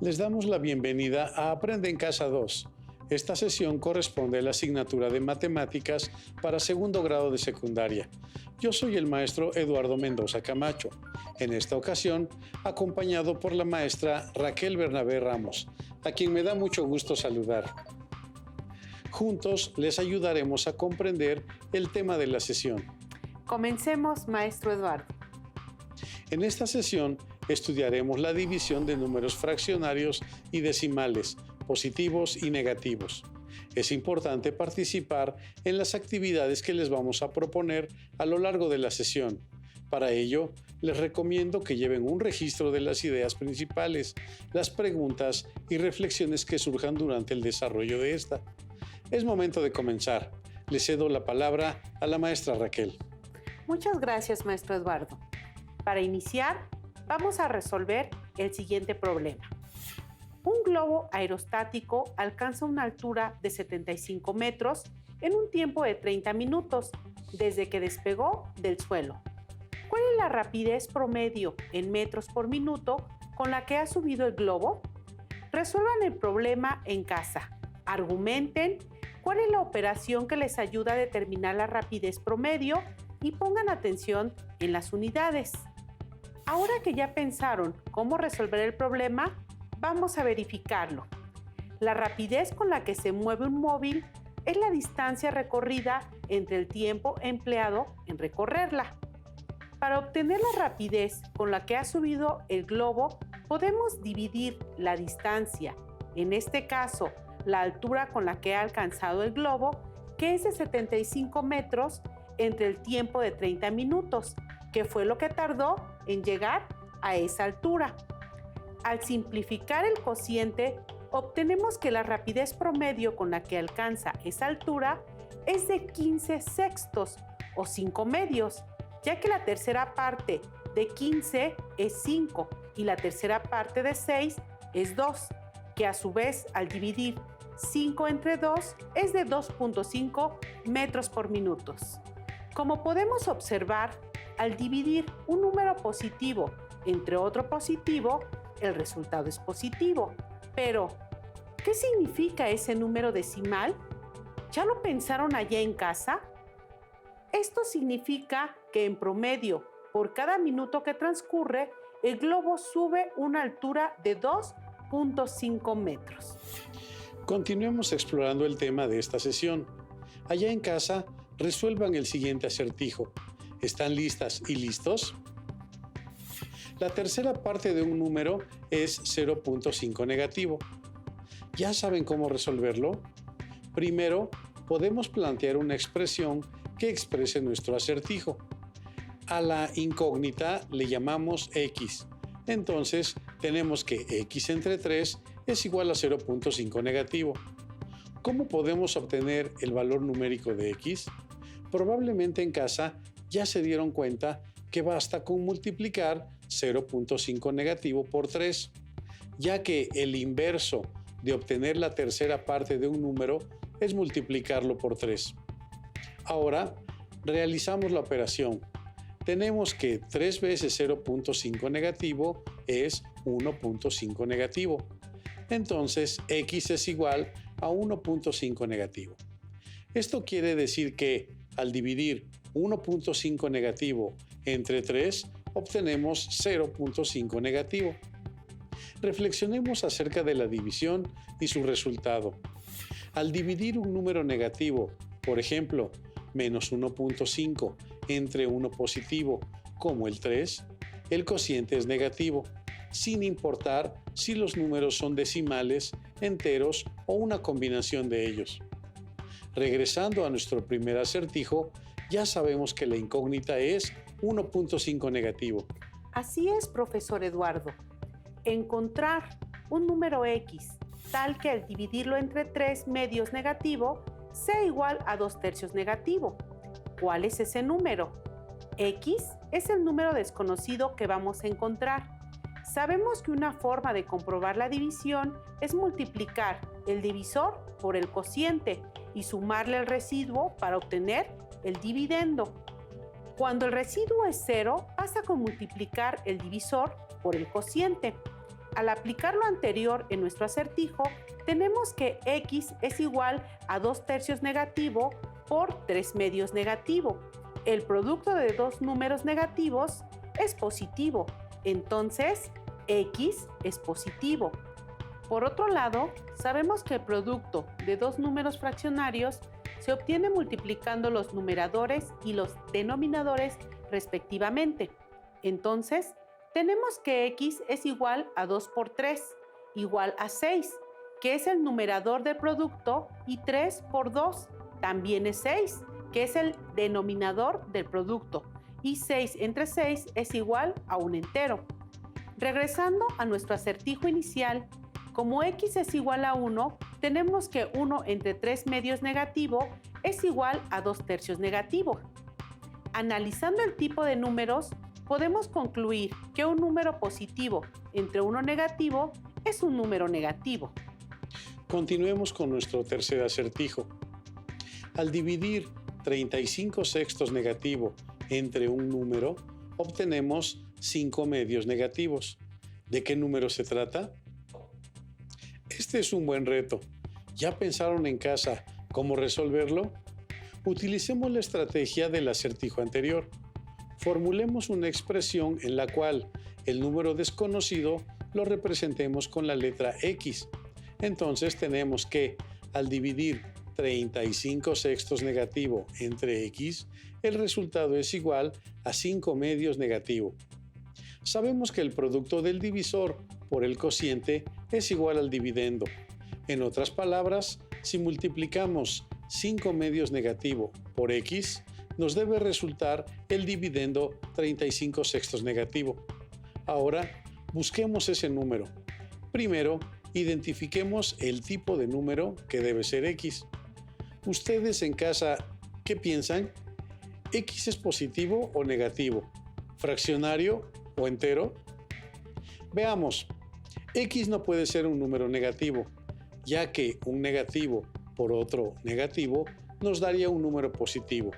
Les damos la bienvenida a Aprende en Casa 2. Esta sesión corresponde a la asignatura de Matemáticas para segundo grado de secundaria. Yo soy el maestro Eduardo Mendoza Camacho, en esta ocasión acompañado por la maestra Raquel Bernabé Ramos, a quien me da mucho gusto saludar. Juntos les ayudaremos a comprender el tema de la sesión. Comencemos, maestro Eduardo. En esta sesión estudiaremos la división de números fraccionarios y decimales, positivos y negativos. Es importante participar en las actividades que les vamos a proponer a lo largo de la sesión. Para ello, les recomiendo que lleven un registro de las ideas principales, las preguntas y reflexiones que surjan durante el desarrollo de esta. Es momento de comenzar. Le cedo la palabra a la maestra Raquel. Muchas gracias, maestro Eduardo. Para iniciar, vamos a resolver el siguiente problema. Un globo aerostático alcanza una altura de 75 metros en un tiempo de 30 minutos desde que despegó del suelo. ¿Cuál es la rapidez promedio en metros por minuto con la que ha subido el globo? Resuelvan el problema en casa. Argumenten cuál es la operación que les ayuda a determinar la rapidez promedio y pongan atención en las unidades. Ahora que ya pensaron cómo resolver el problema, vamos a verificarlo. La rapidez con la que se mueve un móvil es la distancia recorrida entre el tiempo empleado en recorrerla. Para obtener la rapidez con la que ha subido el globo, podemos dividir la distancia, en este caso, la altura con la que ha alcanzado el globo, que es de 75 metros, entre el tiempo de 30 minutos, que fue lo que tardó en llegar a esa altura. Al simplificar el cociente, obtenemos que la rapidez promedio con la que alcanza esa altura es de 15 sextos o 5 medios, ya que la tercera parte de 15 es 5 y la tercera parte de 6 es 2, que a su vez al dividir 5 entre 2 es de 2.5 metros por minuto. Como podemos observar, al dividir un número positivo entre otro positivo, el resultado es positivo. Pero, ¿qué significa ese número decimal? ¿Ya lo pensaron allá en casa? Esto significa que en promedio, por cada minuto que transcurre, el globo sube una altura de 2.5 metros. Continuemos explorando el tema de esta sesión. Allá en casa, resuelvan el siguiente acertijo. ¿Están listas y listos? La tercera parte de un número es 0.5 negativo. ¿Ya saben cómo resolverlo? Primero, podemos plantear una expresión que exprese nuestro acertijo. A la incógnita le llamamos x. Entonces, tenemos que x entre 3 es igual a 0.5 negativo. ¿Cómo podemos obtener el valor numérico de x? Probablemente en casa ya se dieron cuenta que basta con multiplicar 0.5 negativo por 3, ya que el inverso de obtener la tercera parte de un número es multiplicarlo por 3. Ahora, realizamos la operación. Tenemos que 3 veces 0.5 negativo es 1.5 negativo. Entonces, x es igual a 1.5 negativo. Esto quiere decir que, al dividir 1.5 negativo entre 3, obtenemos 0.5 negativo. Reflexionemos acerca de la división y su resultado. Al dividir un número negativo, por ejemplo, menos 1.5 entre uno positivo, como el 3, el cociente es negativo, sin importar si los números son decimales, enteros o una combinación de ellos. Regresando a nuestro primer acertijo, ya sabemos que la incógnita es 1.5 negativo. Así es, profesor Eduardo. Encontrar un número x tal que al dividirlo entre 3 medios negativo sea igual a 2 tercios negativo. ¿Cuál es ese número? X es el número desconocido que vamos a encontrar. Sabemos que una forma de comprobar la división es multiplicar el divisor por el cociente y sumarle el residuo para obtener el dividendo. Cuando el residuo es 0, basta con multiplicar el divisor por el cociente. Al aplicar lo anterior en nuestro acertijo, tenemos que x es igual a 2/3 negativo por 3/2 negativo. El producto de dos números negativos es positivo, entonces x es positivo. Por otro lado, sabemos que el producto de dos números fraccionarios se obtiene multiplicando los numeradores y los denominadores respectivamente. Entonces, tenemos que x es igual a 2 por 3, igual a 6, que es el numerador del producto, y 3 por 2 también es 6, que es el denominador del producto, y 6 entre 6 es igual a un entero. Regresando a nuestro acertijo inicial, como x es igual a 1, tenemos que 1 entre 3/2 negativo es igual a 2/3 negativo. Analizando el tipo de números, podemos concluir que un número positivo entre uno negativo es un número negativo. Continuemos con nuestro tercer acertijo. Al dividir 35/6 negativo entre un número, obtenemos 5/2 negativos. ¿De qué número se trata? Este es un buen reto. ¿Ya pensaron en casa cómo resolverlo? Utilicemos la estrategia del acertijo anterior. Formulemos una expresión en la cual el número desconocido lo representemos con la letra X. Entonces tenemos que, al dividir 35/6 negativo entre X, el resultado es igual a 5/2 negativo. Sabemos que el producto del divisor por el cociente es igual al dividendo. En otras palabras, si multiplicamos 5/2 negativo por X, nos debe resultar el dividendo 35/6 negativo. Ahora, busquemos ese número. Primero, identifiquemos el tipo de número que debe ser X. Ustedes en casa, ¿qué piensan? ¿X es positivo o negativo? ¿Fraccionario o entero? Veamos. X no puede ser un número negativo, ya que un negativo por otro negativo nos daría un número positivo.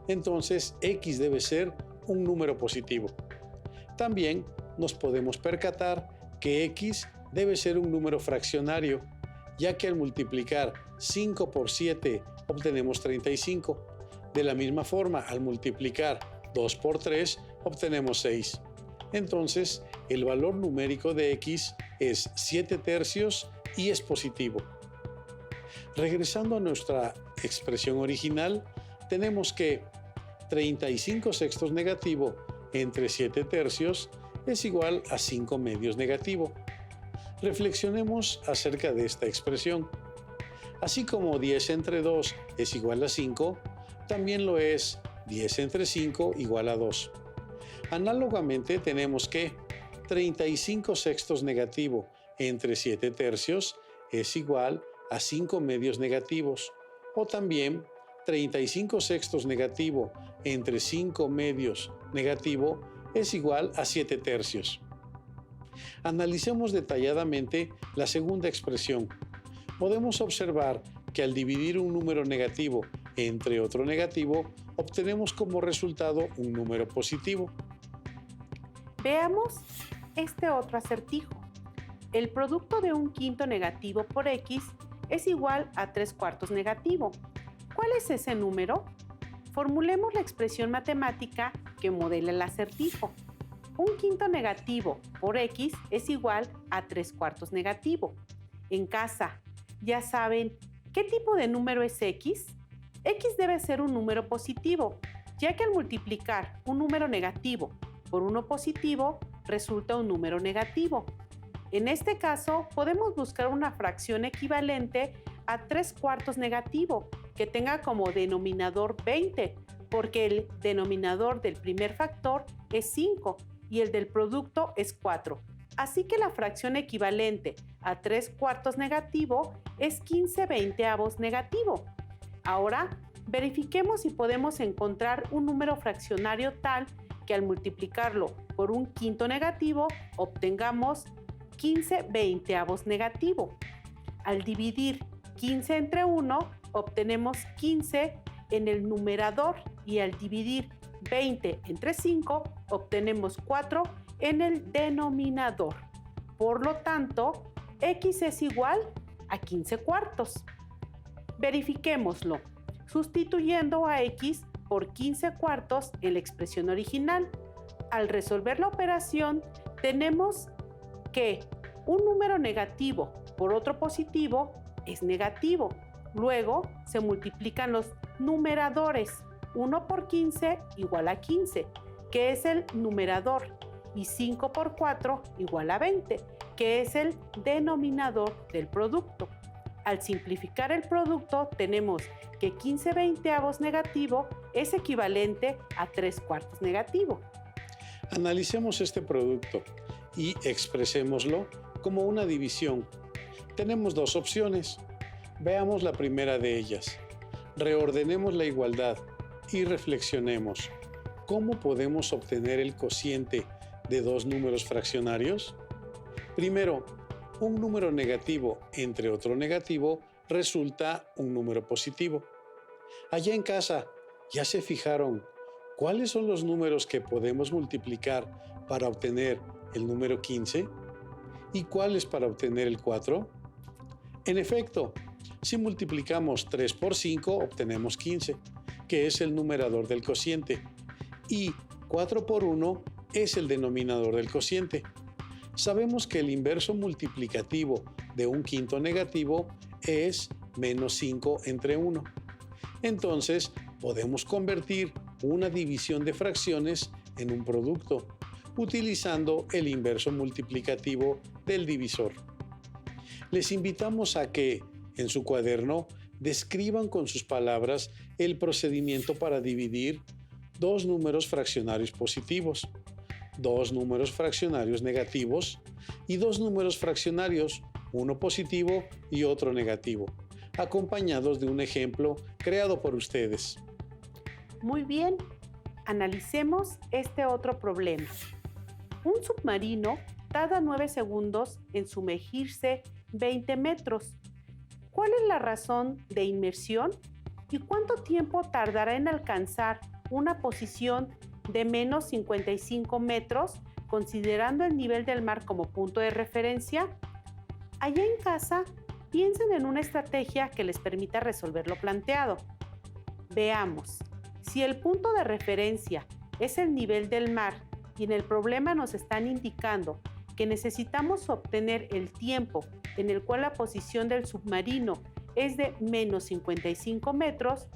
Entonces, X debe ser un número positivo. También nos podemos percatar que X debe ser un número fraccionario, ya que al multiplicar 5 por 7 obtenemos 35. De la misma forma, al multiplicar 2 por 3 obtenemos 6. Entonces, el valor numérico de X es 7/3 y es positivo. Regresando a nuestra expresión original, tenemos que 35/6 negativo entre 7/3 es igual a 5/2 negativo. Reflexionemos acerca de esta expresión. Así como 10 entre 2 es igual a 5, también lo es 10 entre 5 igual a 2. Análogamente tenemos que 35/6 negativo entre 7/3 es igual a 5/2 negativos, o también 35/6 negativo entre 5/2 negativo es igual a 7/3. Analicemos detalladamente la segunda expresión. Podemos observar que al dividir un número negativo entre otro negativo, obtenemos como resultado un número positivo. Veamos este otro acertijo. El producto de un quinto negativo por X es igual a 3/4 negativo. ¿Cuál es ese número? Formulemos la expresión matemática que modela el acertijo. Un quinto negativo por X es igual a 3/4 negativo. En casa, ¿ya saben qué tipo de número es X? X debe ser un número positivo, ya que al multiplicar un número negativo por uno positivo, resulta un número negativo. En este caso, podemos buscar una fracción equivalente a 3/4 negativo, que tenga como denominador 20, porque el denominador del primer factor es 5 y el del producto es 4. Así que la fracción equivalente a 3/4 negativo es 15/20 negativo. Ahora, verifiquemos si podemos encontrar un número fraccionario tal que al multiplicarlo por un quinto negativo obtengamos 15/20 negativo. Al dividir 15 entre 1 obtenemos 15 en el numerador y al dividir 20 entre 5 obtenemos 4 en el denominador. Por lo tanto, x es igual a 15 cuartos. Verifiquémoslo, sustituyendo a x por 15 cuartos en la expresión original. Al resolver la operación, tenemos que un número negativo por otro positivo es negativo. Luego se multiplican los numeradores. 1 por 15 igual a 15, que es el numerador, y 5 por 4 igual a 20, que es el denominador del producto. Al simplificar el producto, tenemos que 15 veinteavos negativo es equivalente a 3 cuartos negativo. Analicemos este producto y expresémoslo como una división. Tenemos dos opciones. Veamos la primera de ellas. Reordenemos la igualdad y reflexionemos. ¿Cómo podemos obtener el cociente de dos números fraccionarios? Primero, un número negativo entre otro negativo resulta un número positivo. Allá en casa, ¿ya se fijaron cuáles son los números que podemos multiplicar para obtener el número 15? ¿Y cuáles para obtener el 4? En efecto, si multiplicamos 3 por 5, obtenemos 15, que es el numerador del cociente, y 4 por 1 es el denominador del cociente. Sabemos que el inverso multiplicativo de un quinto negativo es menos 5 entre 1. Entonces, podemos convertir una división de fracciones en un producto, utilizando el inverso multiplicativo del divisor. Les invitamos a que, en su cuaderno, describan con sus palabras el procedimiento para dividir dos números fraccionarios positivos, dos números fraccionarios negativos y dos números fraccionarios, uno positivo y otro negativo, acompañados de un ejemplo creado por ustedes. Muy bien, analicemos este otro problema. Un submarino tarda 9 segundos en sumergirse 20 metros. ¿Cuál es la razón de inmersión? ¿Y cuánto tiempo tardará en alcanzar una posición de menos 55 metros, considerando el nivel del mar como punto de referencia? Allá en casa, piensen en una estrategia que les permita resolver lo planteado. Veamos, si el punto de referencia es el nivel del mar y en el problema nos están indicando que necesitamos obtener el tiempo en el cual la posición del submarino es de menos 55 metros,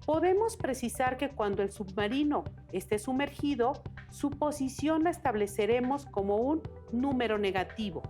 podemos precisar que cuando el submarino esté sumergido, su posición la estableceremos como un número negativo.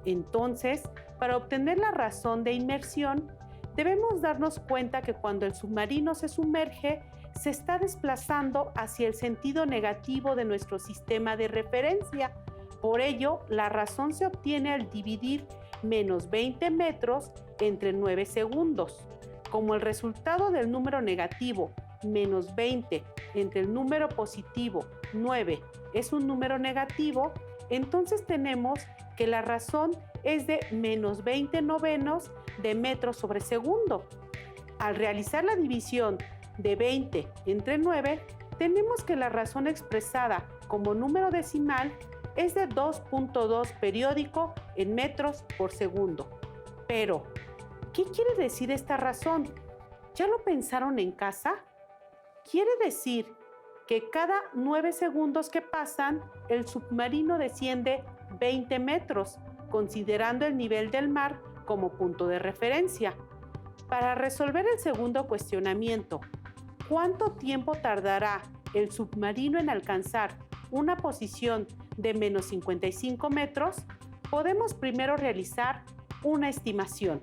Entonces, para obtener la razón de inmersión, debemos darnos cuenta que cuando el submarino se sumerge, se está desplazando hacia el sentido negativo de nuestro sistema de referencia. Por ello, la razón se obtiene al dividir menos 20 metros entre 9 segundos. Como el resultado del número negativo menos 20 entre el número positivo 9 es un número negativo, entonces tenemos que la razón es de menos 20 novenos de metro sobre segundo. Al realizar la división de 20 entre 9, tenemos que la razón expresada como número decimal es de 2.2 periódico en metros por segundo. Pero, ¿qué quiere decir esta razón? ¿Ya lo pensaron en casa? Quiere decir que cada 9 segundos que pasan, el submarino desciende 20 metros, considerando el nivel del mar como punto de referencia. Para resolver el segundo cuestionamiento, ¿cuánto tiempo tardará el submarino en alcanzar una posición de menos 55 metros? Podemos primero realizar una estimación.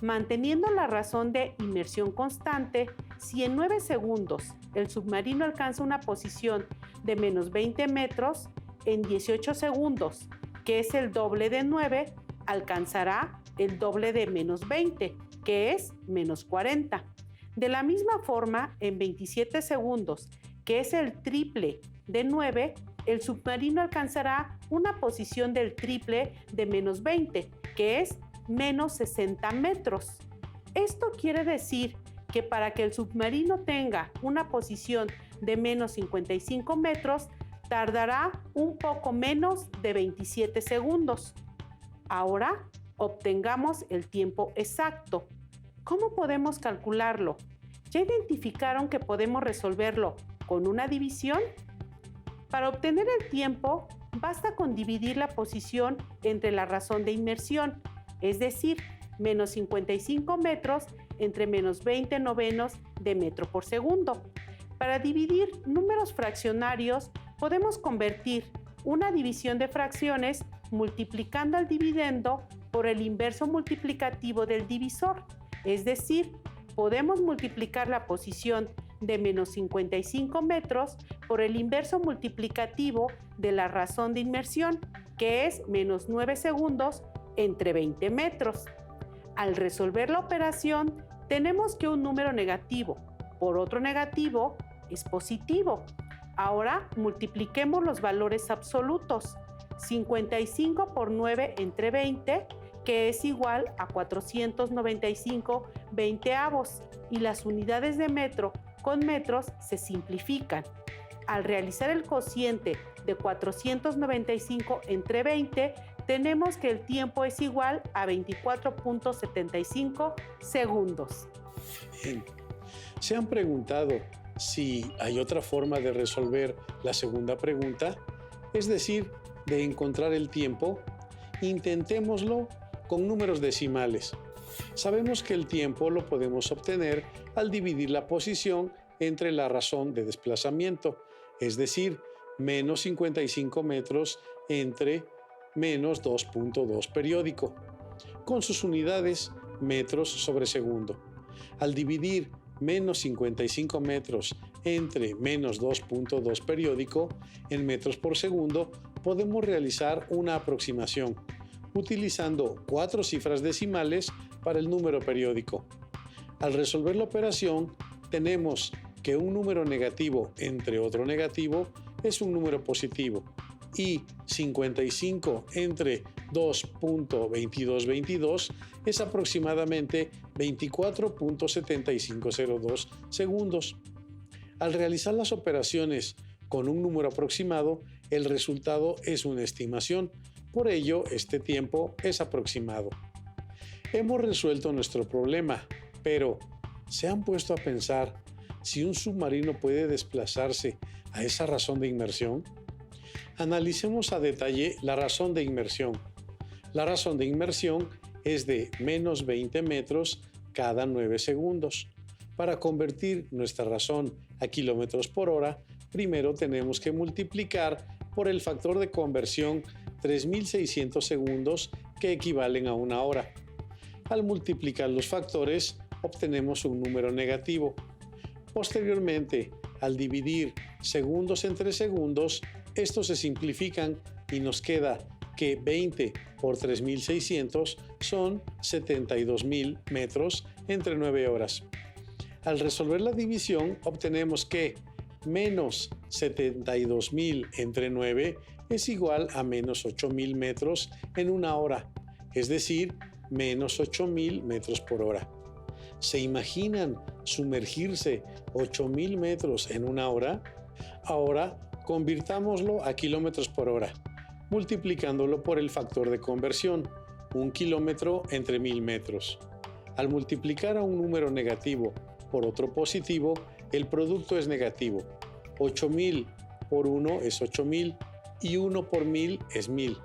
Manteniendo la razón de inmersión constante, si en 9 segundos el submarino alcanza una posición de menos 20 metros, en 18 segundos, que es el doble de 9, alcanzará el doble de menos 20, que es menos 40. De la misma forma, en 27 segundos, que es el triple de 9, el submarino alcanzará una posición del triple de menos 20, que es menos 60 metros. Esto quiere decir que para que el submarino tenga una posición de menos 55 metros, Tardará un poco menos de 27 segundos. Ahora obtengamos el tiempo exacto. ¿Cómo podemos calcularlo? ¿Ya identificaron que podemos resolverlo con una división? Para obtener el tiempo, basta con dividir la posición entre la razón de inmersión, es decir, menos 55 metros entre menos 20 novenos de metro por segundo. Para dividir números fraccionarios, podemos convertir una división de fracciones multiplicando al dividendo por el inverso multiplicativo del divisor, es decir, podemos multiplicar la posición de menos 55 metros por el inverso multiplicativo de la razón de inmersión, que es menos 9 segundos entre 20 metros. Al resolver la operación, tenemos que un número negativo por otro negativo es positivo. Ahora multipliquemos los valores absolutos. 55 por 9 entre 20, que es igual a 495 veinteavos, y las unidades de metro con metros se simplifican. Al realizar el cociente de 495 entre 20, tenemos que el tiempo es igual a 24.75 segundos. Bien. ¿Se han preguntado si hay otra forma de resolver la segunda pregunta? Es decir, de encontrar el tiempo. Intentémoslo con números decimales. Sabemos que el tiempo lo podemos obtener al dividir la posición entre la razón de desplazamiento, es decir, menos 55 metros entre menos 2.2 periódico, con sus unidades metros sobre segundo. Al dividir menos 55 metros entre menos 2.2 periódico en metros por segundo, podemos realizar una aproximación utilizando 4 cifras decimales para el número periódico. Al resolver la operación, tenemos que un número negativo entre otro negativo es un número positivo y 55 entre 2.2222 es aproximadamente 24.7502 segundos. Al realizar las operaciones con un número aproximado, el resultado es una estimación. Por ello, este tiempo es aproximado. Hemos resuelto nuestro problema, pero ¿se han puesto a pensar si un submarino puede desplazarse a esa razón de inmersión? Analicemos a detalle la razón de inmersión. La razón de inmersión es de menos 20 metros cada 9 segundos. Para convertir nuestra razón a kilómetros por hora, primero tenemos que multiplicar por el factor de conversión 3.600 segundos, que equivalen a una hora. Al multiplicar los factores, obtenemos un número negativo. Posteriormente, al dividir segundos entre segundos, estos se simplifican y nos queda que 20 por 3.600 son 72.000 metros entre 9 horas. Al resolver la división, obtenemos que menos 72.000 entre 9 es igual a menos 8.000 metros en una hora, es decir, menos 8.000 metros por hora. ¿Se imaginan sumergirse 8.000 metros en una hora? Ahora, convirtámoslo a kilómetros por hora, multiplicándolo por el factor de conversión, 1 kilómetro entre 1.000 metros. Al multiplicar a un número negativo por otro positivo, el producto es negativo. 8.000 por 1 es 8.000 y 1 por 1.000 es 1.000.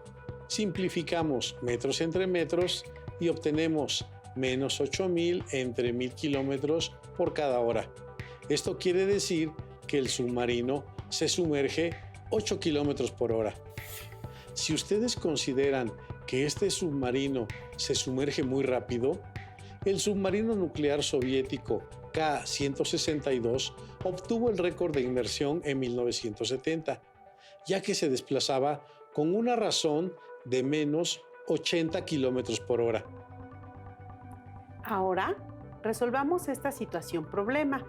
Simplificamos metros entre metros y obtenemos menos 8.000 entre 1.000 kilómetros por cada hora. Esto quiere decir que el submarino se sumerge 8 kilómetros por hora. Si ustedes consideran que este submarino se sumerge muy rápido, el submarino nuclear soviético K-162 obtuvo el récord de inmersión en 1970, ya que se desplazaba con una razón de menos 80 kilómetros por hora. Ahora, resolvamos esta situación-problema.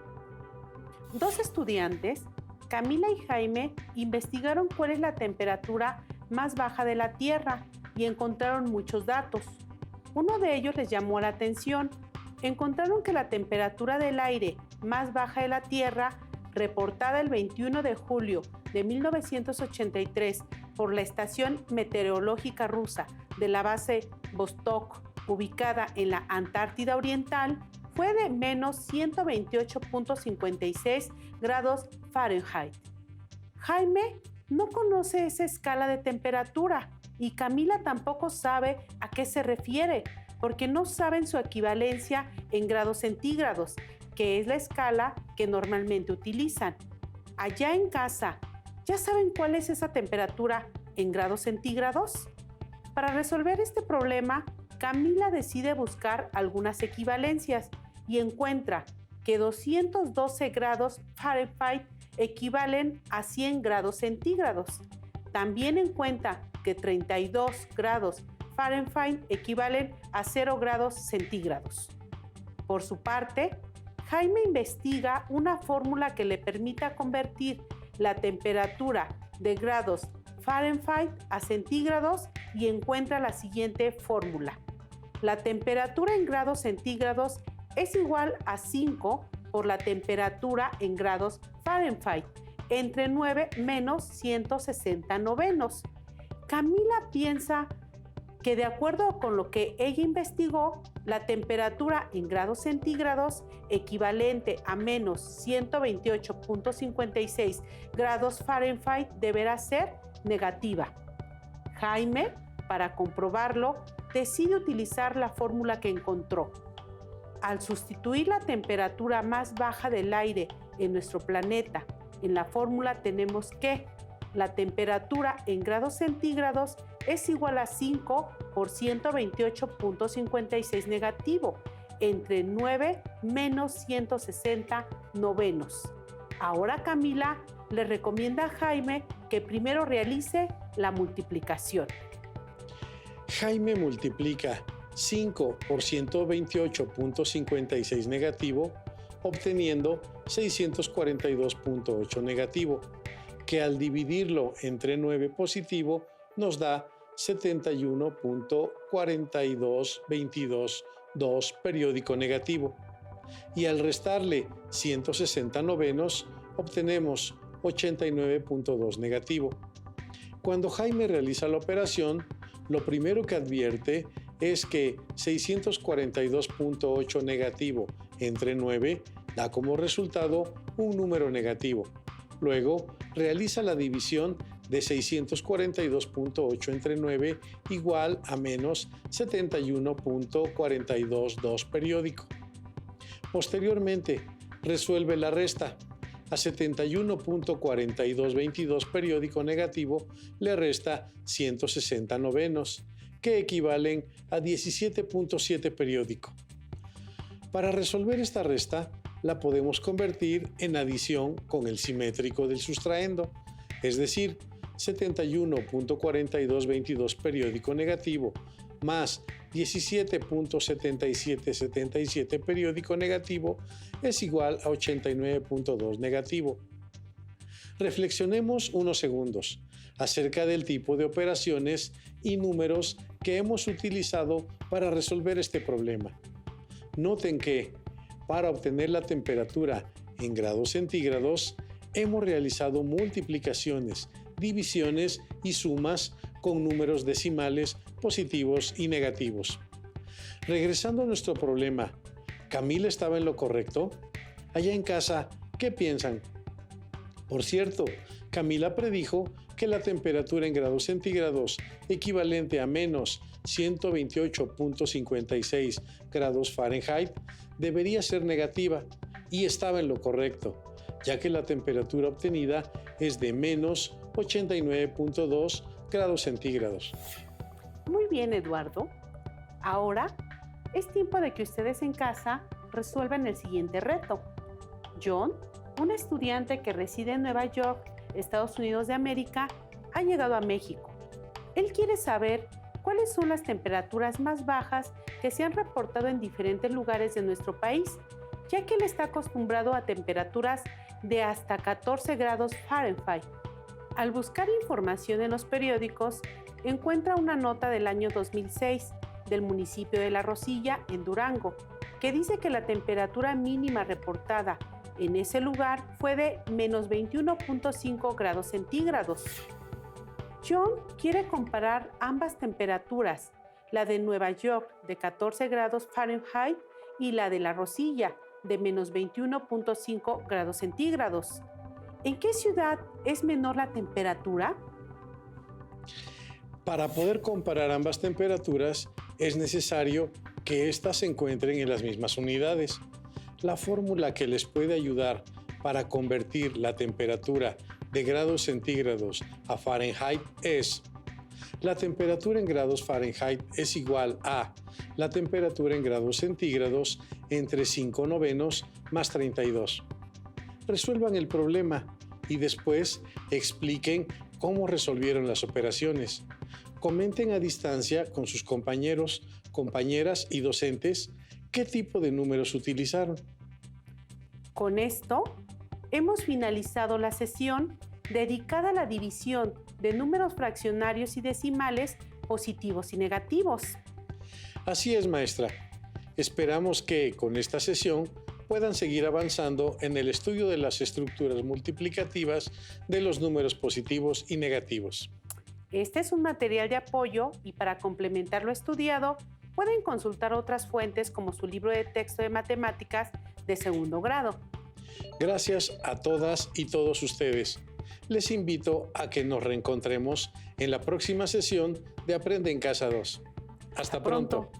Dos estudiantes, Camila y Jaime, investigaron cuál es la temperatura más baja de la Tierra y encontraron muchos datos. Uno de ellos les llamó la atención. Encontraron que la temperatura del aire más baja de la Tierra reportada el 21 de julio de 1983 por la Estación Meteorológica Rusa de la base Vostok, ubicada en la Antártida Oriental, fue de menos 128.56 grados Fahrenheit. Jaime no conoce esa escala de temperatura y Camila tampoco sabe a qué se refiere, porque no saben su equivalencia en grados centígrados, que es la escala que normalmente utilizan. Allá en casa, ¿ya saben cuál es esa temperatura en grados centígrados? Para resolver este problema, Camila decide buscar algunas equivalencias y encuentra que 212 grados Fahrenheit equivalen a 100 grados centígrados. También encuentra que 32 grados Fahrenheit equivalen a 0 grados centígrados. Por su parte, Jaime investiga una fórmula que le permita convertir la temperatura de grados Fahrenheit a centígrados y encuentra la siguiente fórmula. La temperatura en grados centígrados es igual a 5 por la temperatura en grados Fahrenheit, entre 9 menos 160 novenos. Camila piensa que de acuerdo con lo que ella investigó, la temperatura en grados centígrados equivalente a menos 128.56 grados Fahrenheit deberá ser negativa. Jaime, para comprobarlo, decide utilizar la fórmula que encontró. Al sustituir la temperatura más baja del aire en nuestro planeta en la fórmula, tenemos que la temperatura en grados centígrados es igual a 5 por 128.56 negativo, entre 9 menos 160 novenos. Ahora Camila le recomienda a Jaime que primero realice la multiplicación. Jaime multiplica 5 por 128.56 negativo, obteniendo 642.8 negativo, que al dividirlo entre 9 positivo nos da 71.42222 periódico negativo. Y al restarle 160 novenos, obtenemos 89.2 negativo. Cuando Jaime realiza la operación, lo primero que advierte es que 642.8 negativo entre 9 da como resultado un número negativo. Luego realiza la división de 642.8 entre 9 igual a menos 71.422 periódico. Posteriormente resuelve la resta. A 71.4222 periódico negativo le resta 160 novenos, que equivalen a 17.7 periódico. Para resolver esta resta, la podemos convertir en adición con el simétrico del sustraendo, es decir, 71.4222 periódico negativo más 17.7777 periódico negativo es igual a 89.2 negativo. Reflexionemos unos segundos acerca del tipo de operaciones y números que hemos utilizado para resolver este problema. Noten que, para obtener la temperatura en grados centígrados, hemos realizado multiplicaciones, divisiones y sumas con números decimales positivos y negativos. Regresando a nuestro problema, ¿Camila estaba en lo correcto? Allá en casa, ¿qué piensan? Por cierto, Camila predijo que la temperatura en grados centígrados equivalente a menos 128.56 grados Fahrenheit debería ser negativa y estaba en lo correcto, ya que la temperatura obtenida es de menos 89.2 grados centígrados. Muy bien, Eduardo. Ahora es tiempo de que ustedes en casa resuelvan el siguiente reto. John, un estudiante que reside en Nueva York, Estados Unidos de América, ha llegado a México. Él quiere saber cuáles son las temperaturas más bajas que se han reportado en diferentes lugares de nuestro país, ya que él está acostumbrado a temperaturas de hasta 14 grados Fahrenheit. Al buscar información en los periódicos, encuentra una nota del año 2006 del municipio de La Rosilla, en Durango, que dice que la temperatura mínima reportada En ese lugar fue de menos 21.5 grados centígrados. John quiere comparar ambas temperaturas, la de Nueva York de 14 grados Fahrenheit y la de La Rosilla de menos 21.5 grados centígrados. ¿En qué ciudad es menor la temperatura? Para poder comparar ambas temperaturas, es necesario que éstas se encuentren en las mismas unidades. La fórmula que les puede ayudar para convertir la temperatura de grados centígrados a Fahrenheit es: la temperatura en grados Fahrenheit es igual a la temperatura en grados centígrados entre 5/9 más 32. Resuelvan el problema y después expliquen cómo resolvieron las operaciones. Comenten a distancia con sus compañeros, compañeras y docentes qué tipo de números utilizaron. Con esto, hemos finalizado la sesión dedicada a la división de números fraccionarios y decimales positivos y negativos. Así es, maestra. Esperamos que con esta sesión puedan seguir avanzando en el estudio de las estructuras multiplicativas de los números positivos y negativos. Este es un material de apoyo y para complementar lo estudiado, pueden consultar otras fuentes como su libro de texto de matemáticas de segundo grado. Gracias a todas y todos ustedes. Les invito a que nos reencontremos en la próxima sesión de Aprende en Casa 2. Hasta pronto.